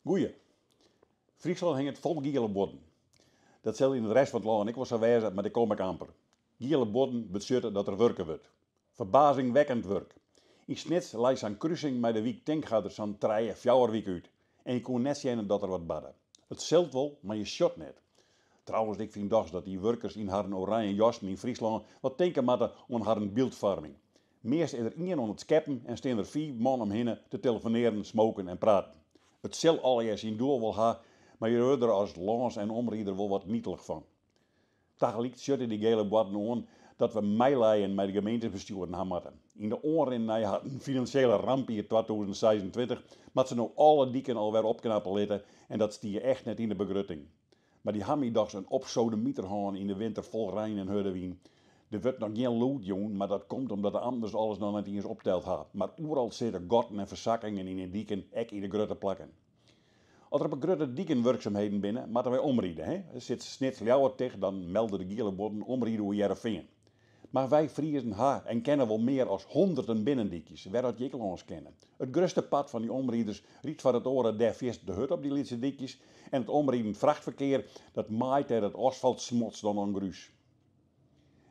Goeie. Friesland hangt vol gele bodden. Dat zal in de rest van het land ik wel zo wezen, maar daar kom ik amper. Gele bodden betekent dat er werken wordt. Verbazingwekkend werk. In Snits lijst aan kruising met de wiek tankgaarders aan 3 of 4 weken uit. En je kon net zien dat er wat badden. Het zelt wel, maar je shot net. Trouwens, ik vind toch dat die werkers in haar oranje jassen in Friesland wat denken moeten aan haar beeldvorming. Meest is er iemand aan het scheppen en staan er 4 man omheen te telefoneren, smoken en praten. Het zal allereerst in doel wel gaan, maar je hoort er als lans en omrieder wel wat nietelig van. Tegelijk zetten die gele borden aan dat we meeleien met de gemeentebesturen gaan moeten. In de oren naar een financiële ramp in 2026 maar ze nou alle dieken alweer opknappen laten en dat stier echt net in de begrutting. Maar die hebben toch een opsodemieter gaan in de winter vol Rijn en Hurdewien. Er wordt nog geen lood, jongen, maar dat komt omdat de anders alles nog niet eens opteld hebben. Maar overal zitten gotten en verzakkingen in de dieken, ek in de grutte plakken. Als er op een grote diekenwerkzaamheden binnen, moeten wij omrieden. Hè? Er zit Snits Ljouwer tegen, dan melden de gele bodden omrieden hoe Jereveen. Maar wij Friesen ha en kennen wel meer als honderden binnendiekjes, waaruit je ons kennen. Het grootste pad van die omrieders riet van het oren der vist de hut op die lietse diekjes en het omrieden vrachtverkeer dat maait er het asfalt smots dan aan gruus.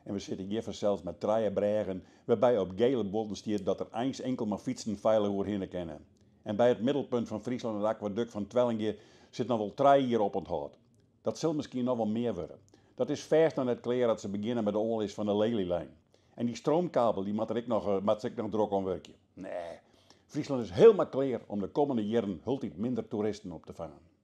En we zitten hier zelfs met 3 bregen waarbij op gele bodden stiert dat er eens enkel maar fietsen veilig heen kennen. En bij het middelpunt van Friesland, het aquaduct van Twellinge, zit nog wel 3 hier op onthoud. Dat zal misschien nog wel meer worden. Dat is vers dan het kleer dat ze beginnen met de oorlog van de Lelylijn. En die stroomkabel, die moet ik nog druk aan werken. Nee, Friesland is helemaal klaar om de komende jaren hultig minder toeristen op te vangen.